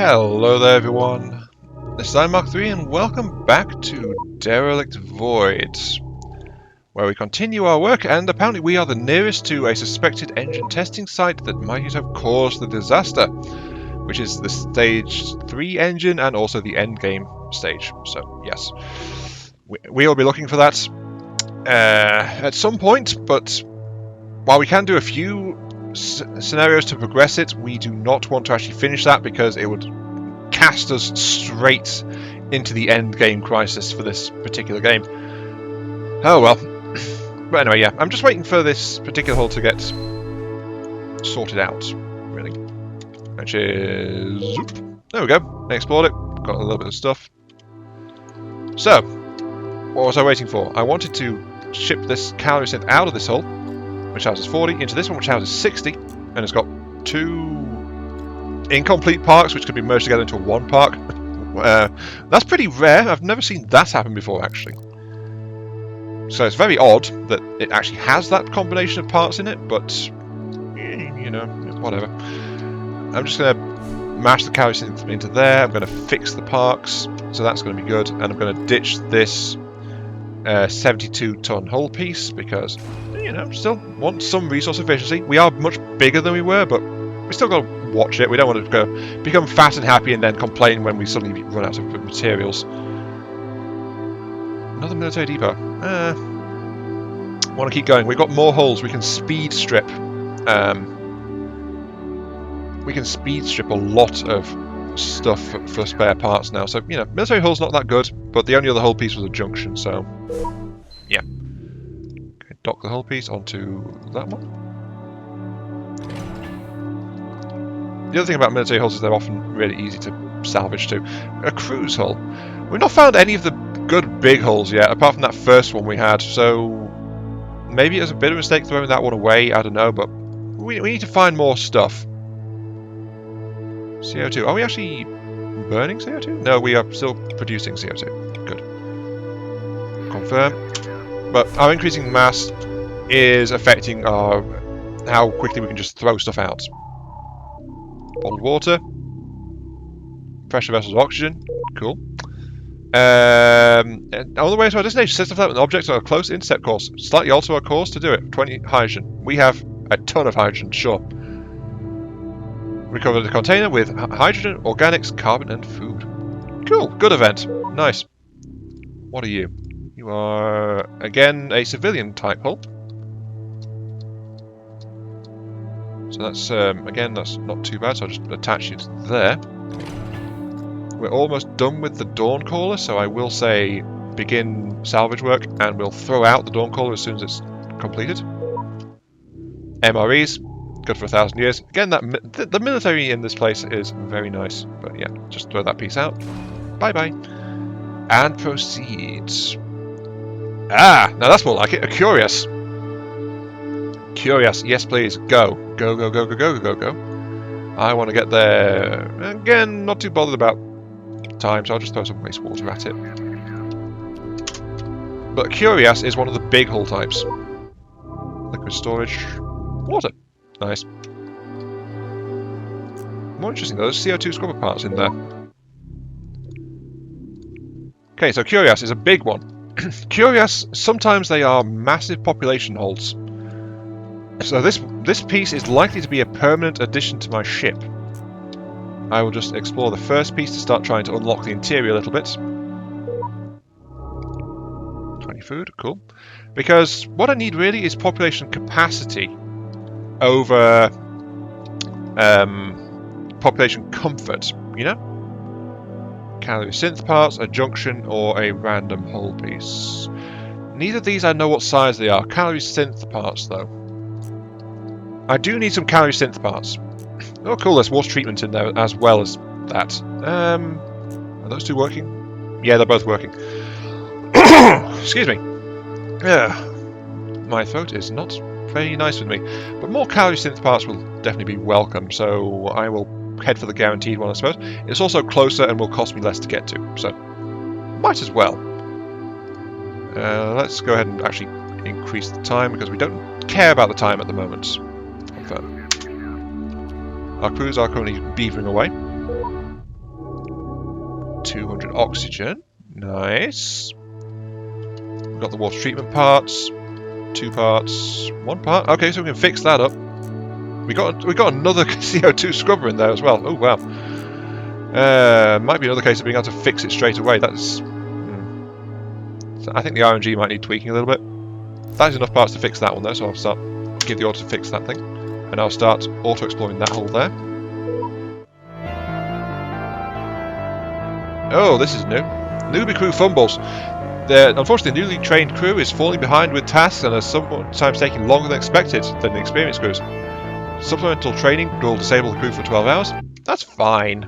Hello there everyone, this is Mark3 and welcome back to Derelict Void, where we continue our work, and apparently we are the nearest to a suspected engine testing site that might have caused the disaster, which is the stage 3 engine and also the endgame stage. So yes, we will be looking for that at some point, but while we can do a few scenarios to progress it, we do not want to actually finish that because it would cast us straight into the end game crisis for this particular game. Oh well. But anyway, yeah, I'm just waiting for this particular hull to get sorted out, really. Which is... there we go. I explored it. Got a little bit of stuff. So, what was I waiting for? I wanted to ship this calorie synth out of this hull, which houses 40, into this one, which houses 60, and it's got 2 incomplete parks, which could be merged together into one park. That's pretty rare. I've never seen that happen before, actually. So it's very odd that it actually has that combination of parts in it, but, you know, whatever. I'm just going to mash the calorie synth into there. I'm going to fix the parks, so that's going to be good, and I'm going to ditch this 72-ton hull piece because, you know, still want some resource efficiency. We are much bigger than we were, but we still got to watch it. We don't want to go become fat and happy and then complain when we suddenly run out of materials. Another military depot. Want to keep going. We've got more hulls. We can speed strip. We can speed strip a lot of stuff for spare parts now. So, you know, military hull's not that good, but the only other hull piece was a junction, so yeah. Okay, dock the hull piece onto that one. The other thing about military hulls is they're often really easy to salvage too. A cruise hull. We've not found any of the good big hulls yet, apart from that first one we had, so maybe it was a bit of a mistake throwing that one away, I don't know, but we need to find more stuff. CO2. Are we actually burning CO2? No, we are still producing CO2. Good. Confirm. But our increasing mass is affecting our how quickly we can just throw stuff out. Bottled water. Pressure vessels of oxygen. Cool. On the way to our destination, set stuff out with objects on a close intercept course. Slightly alter our course to do it. 20 hydrogen. We have a ton of hydrogen, sure. Recover the container with hydrogen, organics, carbon, and food. Cool. Good event. Nice. What are you? You are, again, a civilian type hull. So that's, again, that's not too bad, so I'll just attach you to there. We're almost done with the Dawn Caller, so I will say begin salvage work, and we'll throw out the Dawn Caller as soon as it's completed. MREs. Good for 1,000 years. Again, the military in this place is very nice. But yeah, just throw that piece out. Bye-bye. And proceed. Ah, now that's more like it. A Curious. Curious. Yes, please. Go. Go, go, go, go, go, go, go. I want to get there. Again, not too bothered about time, so I'll just throw some wastewater at it. But Curious is one of the big hull types. Liquid storage. Water. Nice. More interesting though, there's CO2 scrubber parts in there. Okay, so Curious is a big one. Curious, sometimes they are massive population hulls. So this piece is likely to be a permanent addition to my ship. I will just explore the first piece to start trying to unlock the interior a little bit. 20 food, cool. Because what I need really is population capacity over population comfort, you know? Calorie synth parts, a junction, or a random hull piece. Neither of these I know what size they are. Calorie synth parts, though. I do need some calorie synth parts. Oh, cool, there's water treatment in there as well as that. Are those two working? Yeah, they're both working. Excuse me. My throat is not very nice with me, but more calorie synth parts will definitely be welcome, so I will head for the guaranteed one, I suppose. It's also closer and will cost me less to get to, so might as well. Let's go ahead and actually increase the time because we don't care about the time at the moment. Confirm. Our crews are currently beavering away. oxygen. Nice. We've got the water treatment parts. 2 parts. 1 part. Okay, so we can fix that up. We got another CO2 scrubber in there as well. Oh wow. Might be another case of being able to fix it straight away. That's. So I think the RNG might need tweaking a little bit. That is enough parts to fix that one though, so I'll start give the order to fix that thing, and I'll start auto exploring that hole there. Oh, this is new. Newbie crew fumbles. Unfortunately, the newly trained crew is falling behind with tasks and is sometimes taking longer than expected than the experienced crews. Supplemental training will disable the crew for 12 hours. That's fine.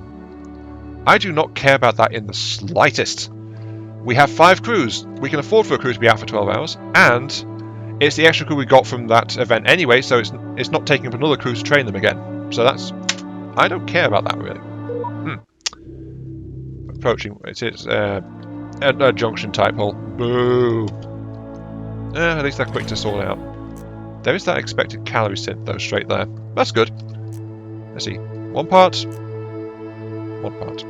I do not care about that in the slightest. We have 5 crews. We can afford for a crew to be out for 12 hours, and it's the extra crew we got from that event anyway, so it's not taking up another crew to train them again. So that's... I don't care about that, really. Approaching... It is a junction type hole. Boo! At least they're quick to sort out. There is that expected calorie synth, though, straight there. That's good. Let's see. 1 part. 1 part.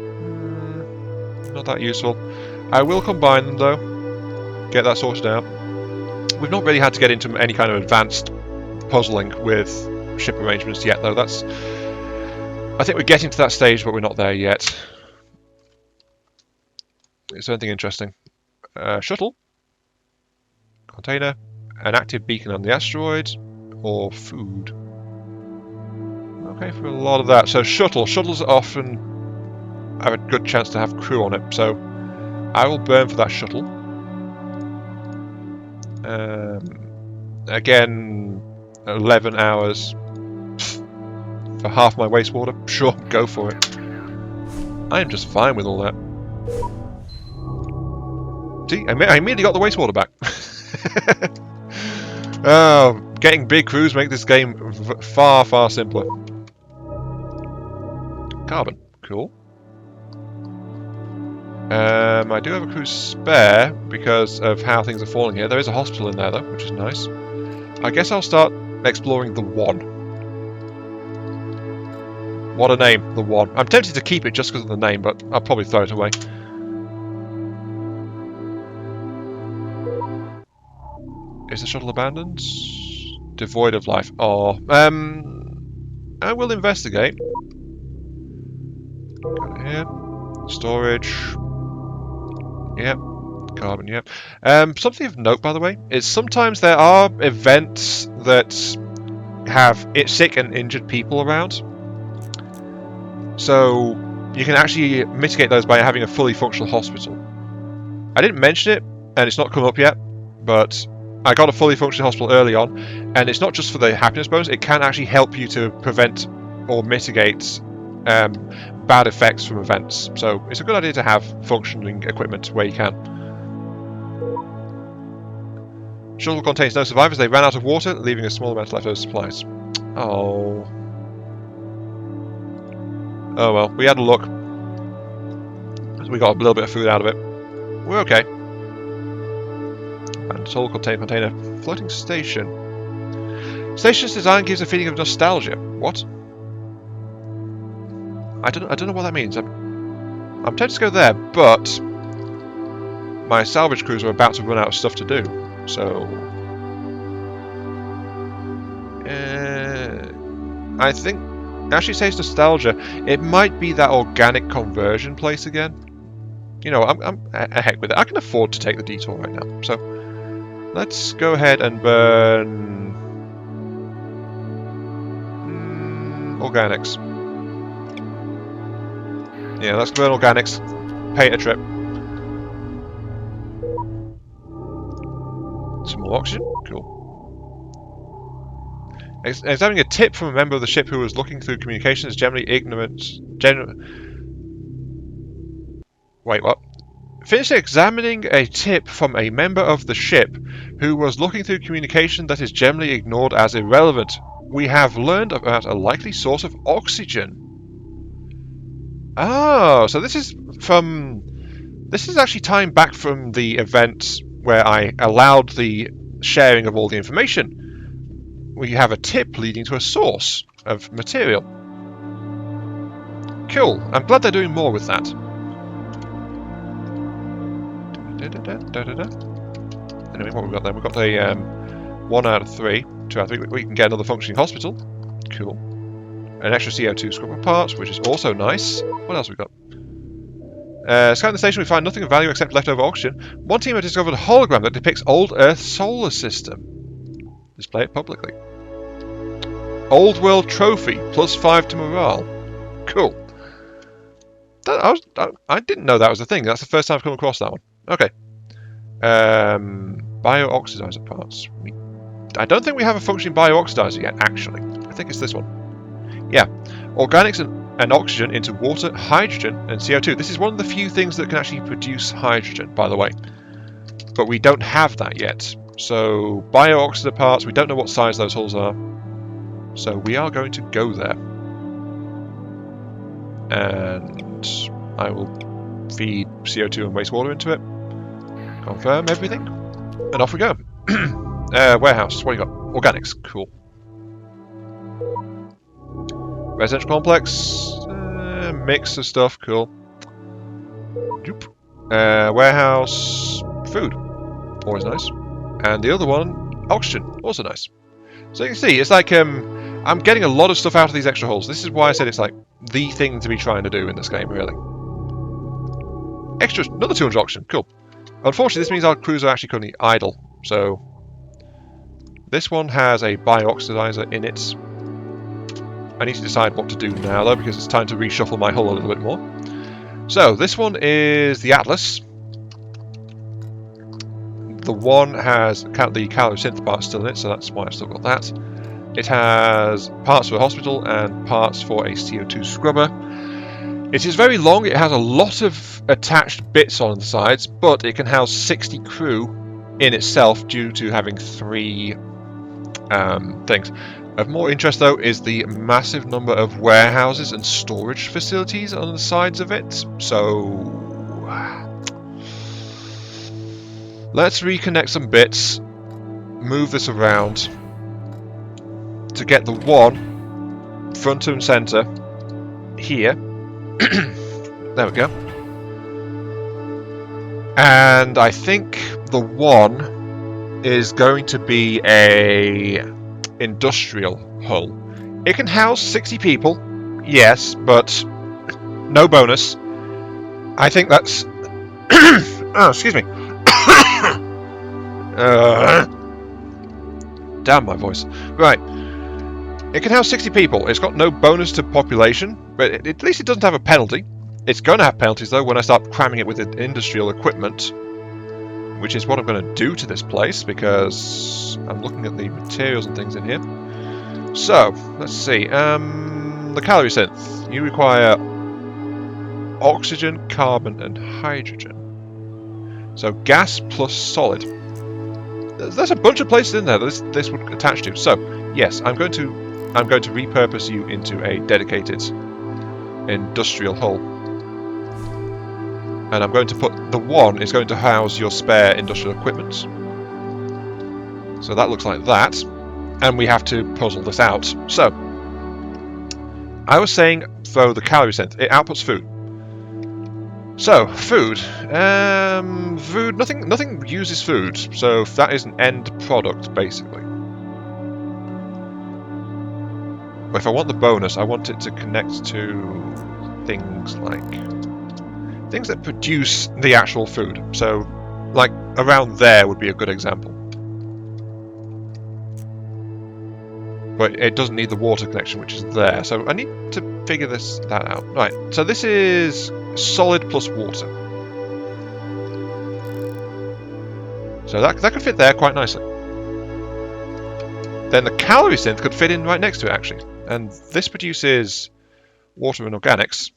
Not that useful. I will combine them, though. Get that sorted out. We've not really had to get into any kind of advanced puzzling with ship arrangements yet, though. That's... I think we're getting to that stage, but we're not there yet. Is there anything interesting? Shuttle. Container. An active beacon on the asteroid. Or food. Okay, for a lot of that. So shuttle. Shuttles often have a good chance to have crew on it, so I will burn for that shuttle. Again, 11 hours for half my wastewater. Sure, go for it. I am just fine with all that. See, I immediately got the wastewater back. Oh, getting big crews make this game far, far simpler. Carbon, cool. I do have a crew spare because of how things are falling here. There is a hospital in there though, which is nice. I guess I'll start exploring the One. What a name, the One. I'm tempted to keep it just because of the name, but I'll probably throw it away. Is the shuttle abandoned? Devoid of life. Oh, I will investigate. Go here. Storage. Yep. Carbon, yep. Something of note, by the way, is sometimes there are events that have sick and injured people around. So you can actually mitigate those by having a fully functional hospital. I didn't mention it, and it's not come up yet, but I got a fully functional hospital early on, and it's not just for the happiness bonus, it can actually help you to prevent or mitigate bad effects from events. So it's a good idea to have functioning equipment where you can. Shuttle contains no survivors. They ran out of water, leaving a small amount of leftover supplies. Oh. Oh well, we had a look. We got a little bit of food out of it. We're okay. And total container. Floating station. Station's design gives a feeling of nostalgia. What? I don't know what that means. I'm tempted to go there, but my salvage crews are about to run out of stuff to do. So I think it actually says nostalgia. It might be that organic conversion place again. You know, I'm a heck with it. I can afford to take the detour right now. So let's go ahead and burn organics. Yeah, let's burn organics. Pay it a trip. Some more oxygen. Cool. Examining a tip from a member of the ship who was looking through communications, generally ignorant. Wait, what? Finish examining a tip from a member of the ship who was looking through communication that is generally ignored as irrelevant. We have learned about a likely source of oxygen. Oh, so this is actually tying back from the event where I allowed the sharing of all the information. We have a tip leading to a source of material. Cool. I'm glad they're doing more with that. Anyway, what we've got then? We've got a 1 out of 3, 2 out of 3. We can get another functioning hospital. Cool. An extra CO2 scrubber part, which is also nice. What else have we got? Scanning the station, we find nothing of value except leftover oxygen. One team has discovered a hologram that depicts old Earth's solar system. Display it publicly. Old World Trophy, +5 to morale. Cool. I didn't know that was a thing. That's the first time I've come across that one. Okay. Bio-oxidizer parts. I don't think we have a functioning bio-oxidizer yet, actually. I think it's this one. Yeah. Organics and oxygen into water, hydrogen, and CO2. This is one of the few things that can actually produce hydrogen, by the way. But we don't have that yet. So, bio-oxidizer parts, we don't know what size those hulls are. So we are going to go there. And I will feed CO2 and wastewater into it. Confirm everything. And off we go. Warehouse, what do you got? Organics, cool. Residential complex, mix of stuff, cool. Warehouse, food, always nice. And the other one, oxygen, also nice. So you can see, it's like I'm getting a lot of stuff out of these extra holes. This is why I said it's like the thing to be trying to do in this game, really. Extra, another 200 oxygen, cool. Unfortunately, this means our crews are actually currently idle. So this one has a bio-oxidizer in it. I need to decide what to do now, though, because it's time to reshuffle my hull a little bit more. So, this one is the Atlas. The one has the calorie synth part still in it, so that's why I've still got that. It has parts for a hospital and parts for a CO2 scrubber. It is very long, it has a lot of attached bits on the sides, but it can house 60 crew in itself due to having 3 things. Of more interest, though, is the massive number of warehouses and storage facilities on the sides of it. So let's reconnect some bits, move this around to get the one front and center here. There we go. And I think the one is going to be a industrial hull. It can house 60 people, yes, but no bonus. I think that's... oh, excuse me. Damn my voice. Right. It can house 60 people. It's got no bonus to population, but at least it doesn't have a penalty. It's going to have penalties, though, when I start cramming it with industrial equipment, which is what I'm going to do to this place, because I'm looking at the materials and things in here. So, let's see. The calorie synth. You require oxygen, carbon, and hydrogen. So, gas plus solid. There's a bunch of places in there that this would attach to. So, yes, I'm going to repurpose you into a dedicated industrial hull. And I'm going to put the one is going to house your spare industrial equipment. So that looks like that. And we have to puzzle this out. So, I was saying, though, the calorie synth, it outputs food. So, food. Food, nothing uses food. So that is an end product, basically. But if I want the bonus, I want it to connect to things like... things that produce the actual food. So, like, around there would be a good example. But it doesn't need the water connection, which is there. So I need to figure that out. Right, so this is solid plus water. So that could fit there quite nicely. Then the calorie synth could fit in right next to it, actually. And this produces water and organics.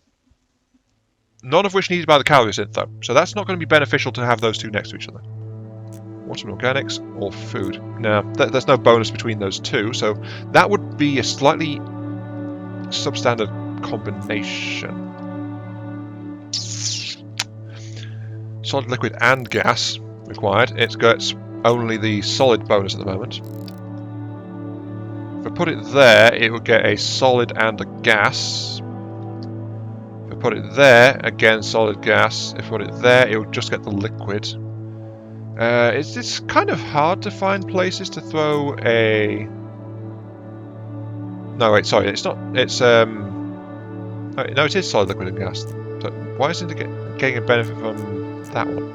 None of which needed by the calorie synth, though. So that's not going to be beneficial to have those two next to each other. Water and organics or food. Now, there's no bonus between those two, so that would be a slightly substandard combination. Solid, liquid, and gas required. It gets only the solid bonus at the moment. If I put it there, it would get a solid and a gas. If I put it there, again solid gas. If I put it there, it would just get the liquid. It's kind of hard to find places to throw a... No, wait, sorry, it's not. It's no, it is solid liquid and gas. So why isn't it getting a benefit from that one?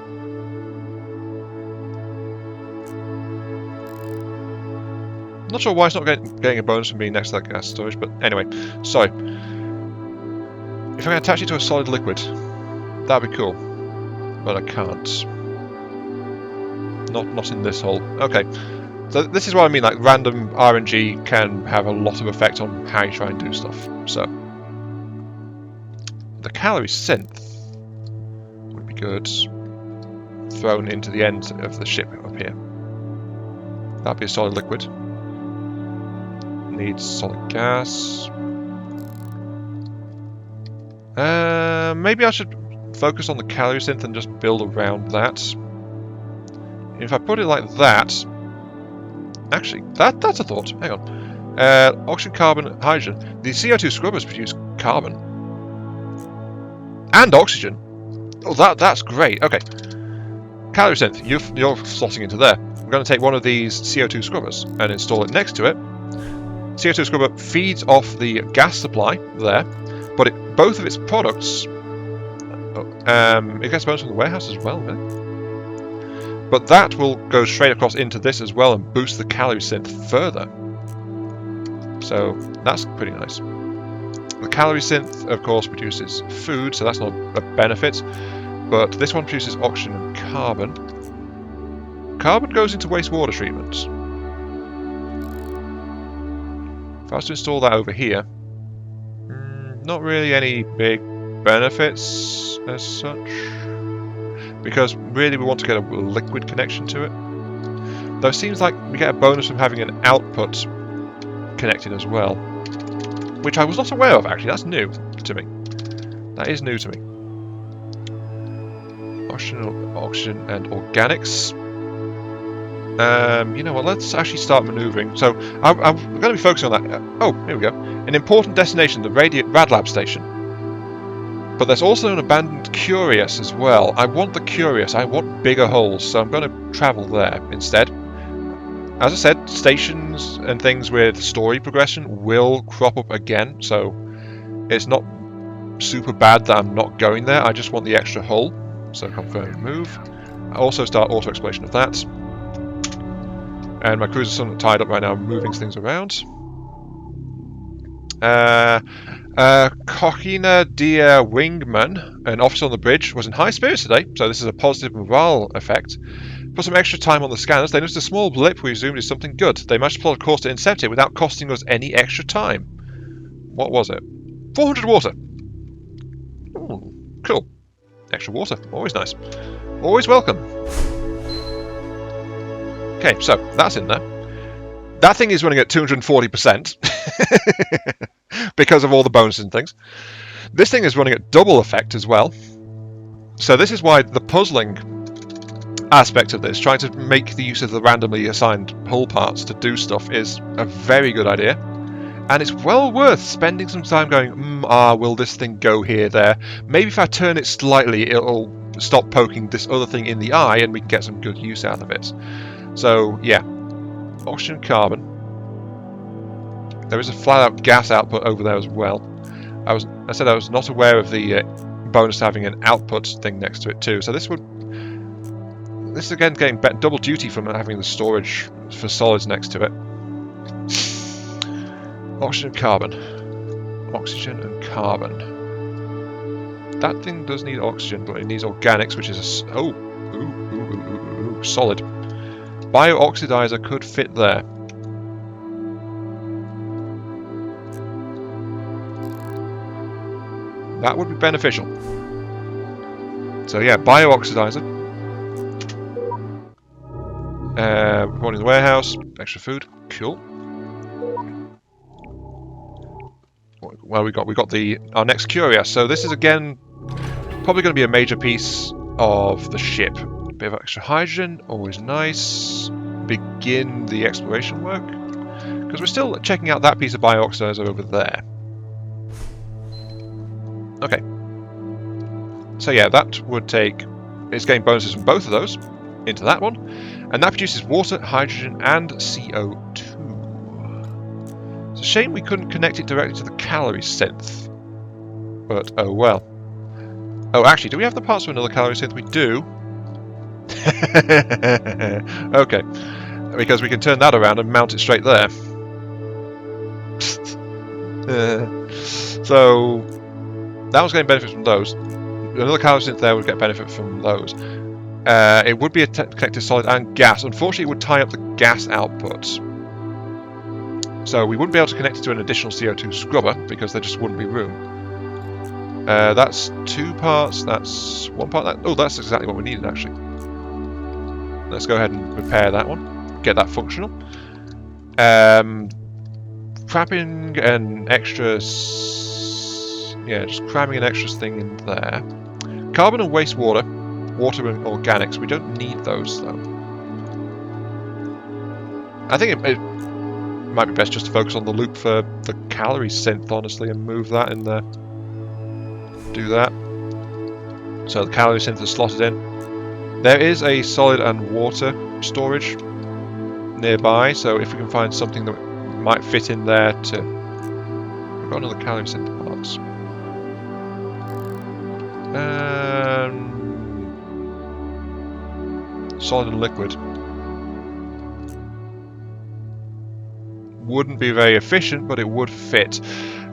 I'm not sure why it's not getting a bonus from being next to that gas storage, but anyway, sorry. If I can attach it to a solid liquid, that'd be cool. But I can't. Not in this hole. Okay. So this is what I mean, like random RNG can have a lot of effect on how you try and do stuff. So the calorie synth would be good thrown into the end of the ship up here. That'd be a solid liquid. Needs solid gas. Maybe I should focus on the calorie synth and just build around that. If I put it like that, actually, that's a thought. Hang on. Oxygen, carbon, hydrogen. The CO2 scrubbers produce carbon and oxygen. Oh, that's great. Okay. Calorie synth, you're slotting into there. We're going to take one of these CO2 scrubbers and install it next to it. CO2 scrubber feeds off the gas supply there, but both of its products, it gets bonus from the warehouse as well, right? But that will go straight across into this as well and boost the calorie synth further. So that's pretty nice. The calorie synth, of course, produces food, so that's not a benefit. But this one produces oxygen and carbon. Carbon goes into wastewater treatment. If I was to install that over here, not really any big benefits as such. Because really we want to get a liquid connection to it. Though it seems like we get a bonus from having an output connected as well. Which I was not aware of, actually. That's new to me. That is new to me. Oxygen and organics. You know what, let's actually start manoeuvring. So, I'm going to be focusing on that. Oh, here we go. An important destination, the Rad Lab station. But there's also an abandoned Curious as well. I want the Curious, I want bigger holes, so I'm going to travel there instead. As I said, stations and things with story progression will crop up again, so it's not super bad that I'm not going there, I just want the extra hull. So confirm and move. I also start auto-exploration of that. And my cruiser's somewhat tied up right now, moving things around. Coquina Dia Wingman, an officer on the bridge, was in high spirits today, so this is a positive morale effect. Put some extra time on the scanners, they noticed a small blip we assumed is something good. They managed to plot a course to intercept it without costing us any extra time. What was it? 400 water! Ooh, cool. Extra water, always nice. Always welcome. Okay, so that's in there. That thing is running at 240% because of all the bonuses and things. This thing is running at double effect as well. So this is why the puzzling aspect of this, trying to make the use of the randomly assigned hull parts to do stuff, is a very good idea. And it's well worth spending some time going, will this thing go here, there? Maybe if I turn it slightly, it'll stop poking this other thing in the eye and we can get some good use out of it. So, yeah. Oxygen, carbon. There is a flat-out gas output over there as well. I said I was not aware of the bonus to having an output thing next to it too. So this is again getting double duty from having the storage for solids next to it. Oxygen, carbon. Oxygen and carbon. That thing does need oxygen, but it needs organics, which is solid. Bio-oxidizer could fit there. That would be beneficial. So yeah, bio-oxidizer. One in the warehouse. Extra food. Cool. Well, we got our next Curious. So this is again probably going to be a major piece of the ship. Bit of extra hydrogen, always nice. Begin the exploration work. Because we're still checking out that piece of bio-oxidizer over there. Okay. So yeah, that would take... It's getting bonuses from both of those. into that one, and that produces water, hydrogen, and CO2. It's a shame we couldn't connect it directly to the calorie synth, but oh well. Oh, actually, do we have the parts for another calorie synth? We do. Okay, because we can turn that around and mount it straight there. So that was getting benefit from those. Another calorie synth there would get benefit from those. It would be connected solid and gas. Unfortunately, it would tie up the gas output. So we wouldn't be able to connect it to an additional CO2 scrubber because there just wouldn't be room. That's 2 parts. That's 1 part. Oh, that's exactly what we needed, actually. Let's go ahead and repair that one. Get that functional. Cramming an extra... Yeah, just cramming an extra thing in there. Carbon and wastewater. Water and organics. We don't need those, though. I think it might be best just to focus on the loop for the calorie synth, honestly, and move that in there. Do that. So the calorie synth is slotted in. There is a solid and water storage nearby, so if we can find something that might fit in there to... We've got another calorie synth parts. Solid and liquid. Wouldn't be very efficient, but it would fit.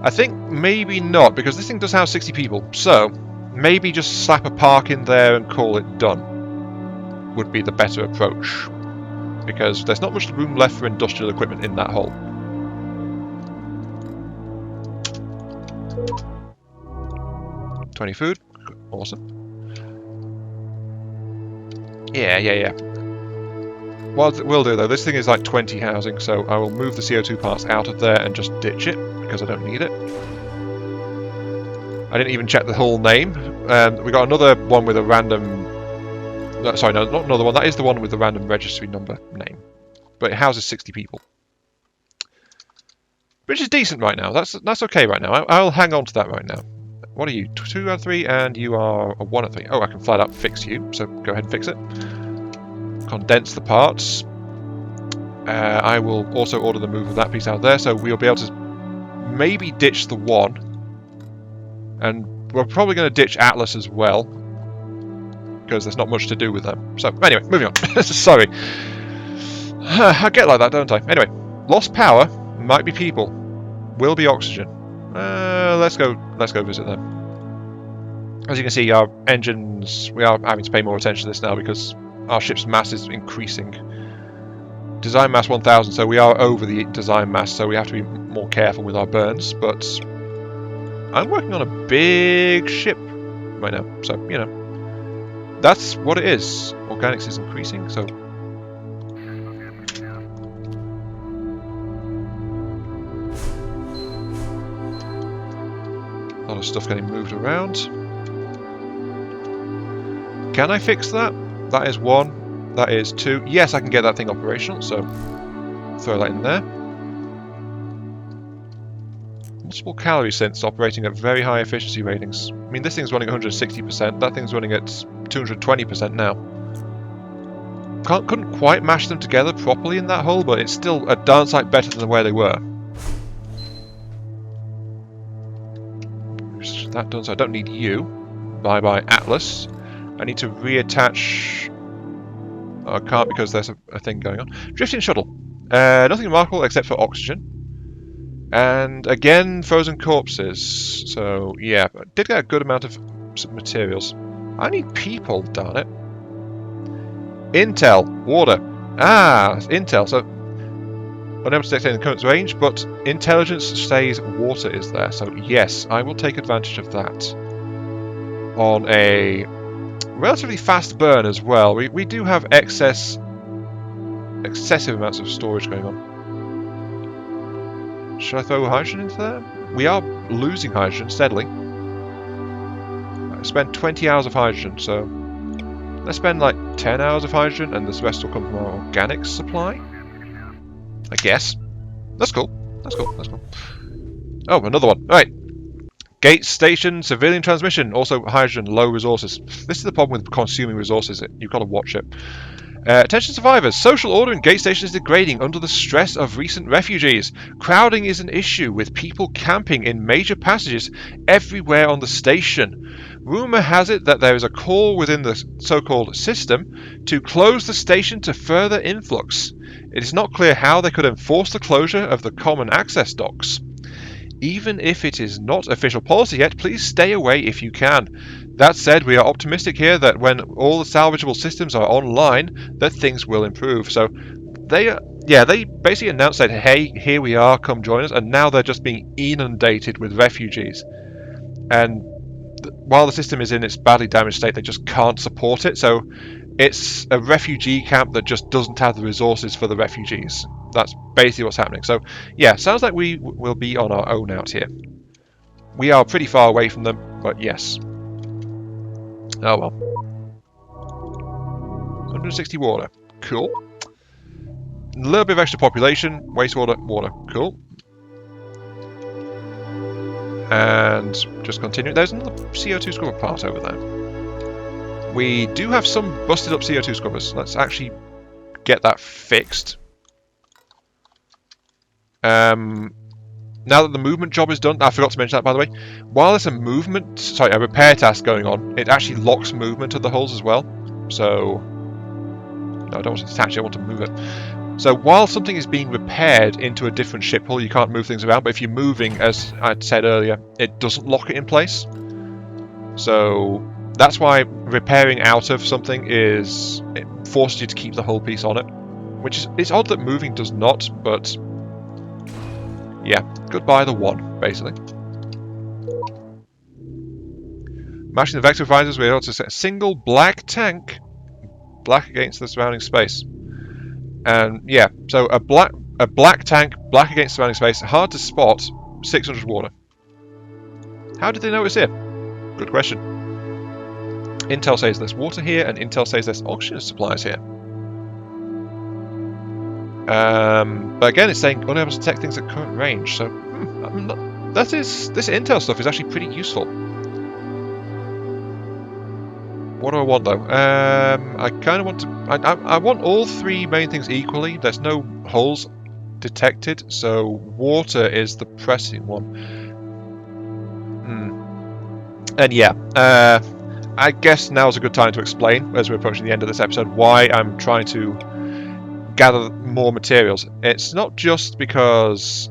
I think maybe not, because this thing does house 60 people, so maybe just slap a park in there and call it done would be the better approach, because there's not much room left for industrial equipment in that hole. $20 food. Awesome. Yeah. What we'll do, though, this thing is like 20 housing, so I will move the CO2 parts out of there and just ditch it, because I don't need it. I didn't even check the whole name. We got another one with a random... sorry, no, not another one. That is the one with the random registry number name. But it houses 60 people. Which is decent right now. That's okay right now. I'll hang on to that right now. What are you? 2 out of 3, and you are a 1 out of 3. Oh, I can flat out fix you, so go ahead and fix it. Condense the parts. I will also order the move of that piece out there, so we'll be able to maybe ditch the 1. And we're probably going to ditch Atlas as well, because there's not much to do with them. So, anyway, moving on. Sorry. I get like that, don't I? Anyway, lost power might be people. Will be oxygen. Let's go visit them. As you can see, our engines, we are having to pay more attention to this now because our ship's mass is increasing. Design mass 1000, so we are over the design mass, so we have to be more careful with our burns, but I'm working on a big ship right now, so, you know, that's what it is. Organics is increasing, so... A lot of stuff getting moved around. Can I fix that? That is 1. That is 2. Yes, I can get that thing operational, so throw that in there. Multiple calorie synths operating at very high efficiency ratings. I mean, this thing's running 160%. That thing's running at 220% now. Couldn't quite mash them together properly in that hole, but it's still a darn sight better than where they were. That done, so I don't need you. Bye-bye, Atlas. I need to reattach... Oh, I can't because there's a thing going on. Drifting shuttle. Nothing remarkable except for oxygen. And again, frozen corpses. So, yeah, I did get a good amount of materials. I need people, darn it. Intel. Water. Ah, Intel. So, unable to detect any current range, but intelligence says water is there. So, yes, I will take advantage of that. On a relatively fast burn as well. We do have excessive amounts of storage going on. Should I throw hydrogen into there? We are losing hydrogen steadily. I spent 20 hours of hydrogen, so let's spend like 10 hours of hydrogen, and the rest will come from our organics supply. I guess. That's cool. That's cool. That's cool. Oh, another one. Right. Gate station, civilian transmission, also hydrogen, low resources. This is the problem with consuming resources. You've got to watch it. Attention survivors, social order in gate station is degrading under the stress of recent refugees. Crowding is an issue with people camping in major passages everywhere on the station. Rumour has it that there is a call within the so-called system to close the station to further influx. It is not clear how they could enforce the closure of the common access docks. Even if it is not official policy yet, please stay away if you can. That said, we are optimistic here that when all the salvageable systems are online, that things will improve. So they basically announced that, hey, here we are, come join us, and now they're just being inundated with refugees. And while the system is in its badly damaged state, they just can't support it. So it's a refugee camp that just doesn't have the resources for the refugees. That's basically what's happening. So yeah, sounds like we will be on our own out here. We are pretty far away from them, but yes. Oh well. 160 water. Cool. A little bit of extra population. Wastewater, water. Cool. And just continue. There's another CO2 scrubber part over there. We do have some busted up CO2 scrubbers. Let's actually get that fixed. Now that the movement job is done, I forgot to mention that by the way, while there's a repair task going on, it actually locks movement of the hulls as well. So, no, I don't want to detach it, I want to move it. So while something is being repaired into a different ship hull, you can't move things around, but if you're moving, as I said earlier, it doesn't lock it in place. So that's why repairing out of something it forces you to keep the hull piece on it. Which is, it's odd that moving does not, but yeah, goodbye the one, basically. Mashing the vector visors, we're able to set a single black tank, black against the surrounding space. And yeah, so a black tank, black against surrounding space, hard to spot, 600 water. How did they notice here? Good question. Intel says there's water here, and Intel says there's oxygen supplies here. But again, it's saying unable to detect things at current range. So this Intel stuff is actually pretty useful. What do I want though? I kind of want to. I want all three main things equally. There's no holes detected, so water is the pressing one. And yeah, I guess now is a good time to explain, as we're approaching the end of this episode, why I'm trying to gather more materials. It's not just because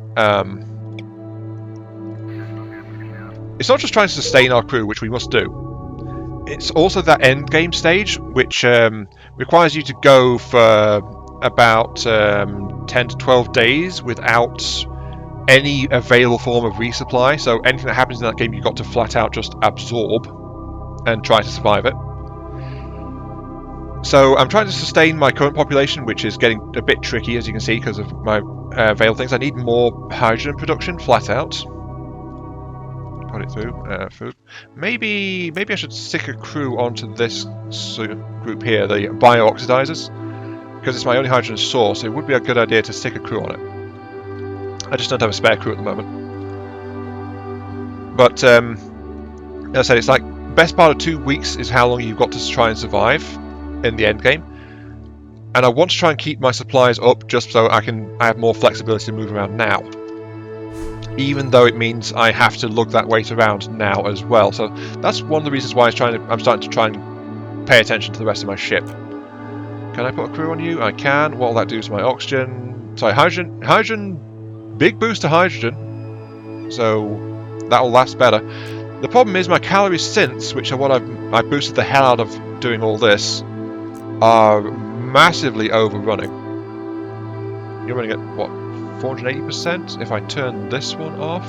it's not just trying to sustain our crew, which we must do. It's also that end game stage, which requires you to go for about 10 to 12 days without any available form of resupply. So anything that happens in that game, you've got to flat out just absorb and try to survive it. So I'm trying to sustain my current population, which is getting a bit tricky, as you can see, because of my veil things. I need more hydrogen production, flat out. Put it through. Food. Maybe I should stick a crew onto this group here, the bio-oxidizers, because it's my only hydrogen source. It would be a good idea to stick a crew on it. I just don't have a spare crew at the moment. But as I said, it's like best part of 2 weeks is how long you've got to try and survive in the end game, and I want to try and keep my supplies up just so I have more flexibility to move around now, even though it means I have to lug that weight around now as well. So that's one of the reasons why I'm starting to try and pay attention to the rest of my ship. Can I put a crew on you? I can. What will that do to my oxygen? Sorry, hydrogen, big boost to hydrogen, so that will last better. The problem is my calorie synths, which are what I boosted the hell out of doing all this, are massively overrunning. You're running at what, 480%? If I turn this one off,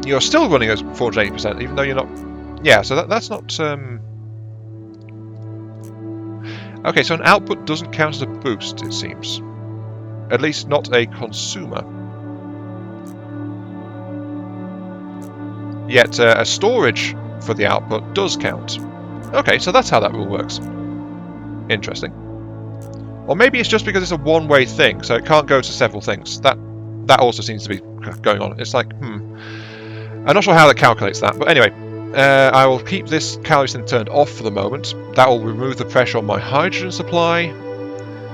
you're still running at 480%, even though you're not. Yeah, so that's not. Okay, so an output doesn't count as a boost, it seems. At least not a consumer. Yet a storage for the output does count. Okay, so that's how that rule works. Interesting. Or maybe it's just because it's a one-way thing, so it can't go to several things. That that also seems to be going on. It's like, I'm not sure how that calculates that, but anyway, I will keep this calorie synth turned off for the moment. That will remove the pressure on my hydrogen supply.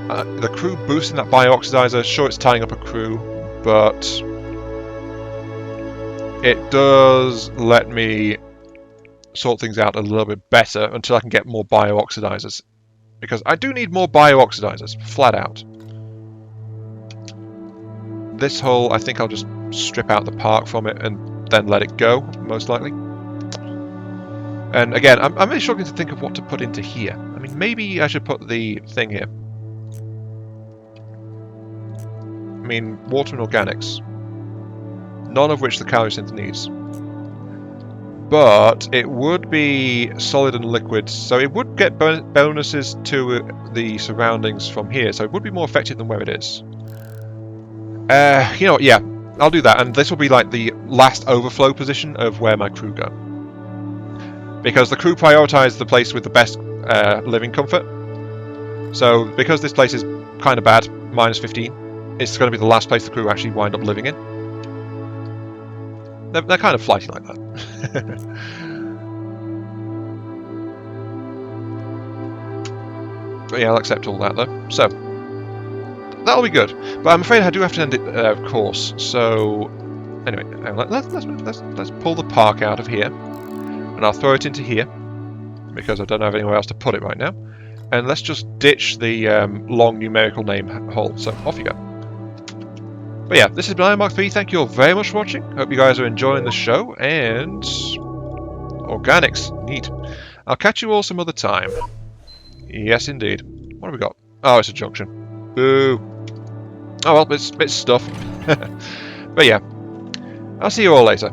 The crew boosting that biooxidizer, sure it's tying up a crew, but it does let me sort things out a little bit better until I can get more biooxidizers. Because I do need more biooxidizers, flat out. This hull, I think I'll just strip out the park from it and then let it go, most likely. And again, I'm really struggling to think of what to put into here. I mean, maybe I should put the thing here. I mean, water and organics. None of which the calorie synth needs. But it would be solid and liquid, so it would get bonuses to the surroundings from here, so it would be more effective than where it is. You know what, yeah, I'll do that, and this will be like the last overflow position of where my crew go. Because the crew prioritise the place with the best living comfort. So, because this place is kind of bad, minus 15, it's going to be the last place the crew actually wind up living in. They're kind of flighty like that. But yeah, I'll accept all that though. So, that'll be good. But I'm afraid I do have to end it, of course. So, anyway, let's pull the park out of here. And I'll throw it into here. Because I don't have anywhere else to put it right now. And let's just ditch the long numerical name hole. So, off you go. But yeah, this is Mark 3. Thank you all very much for watching. Hope you guys are enjoying the show. And organics, neat. I'll catch you all some other time. Yes, indeed. What have we got? Oh, it's a junction. Boo. Oh well, it's stuff. But yeah, I'll see you all later.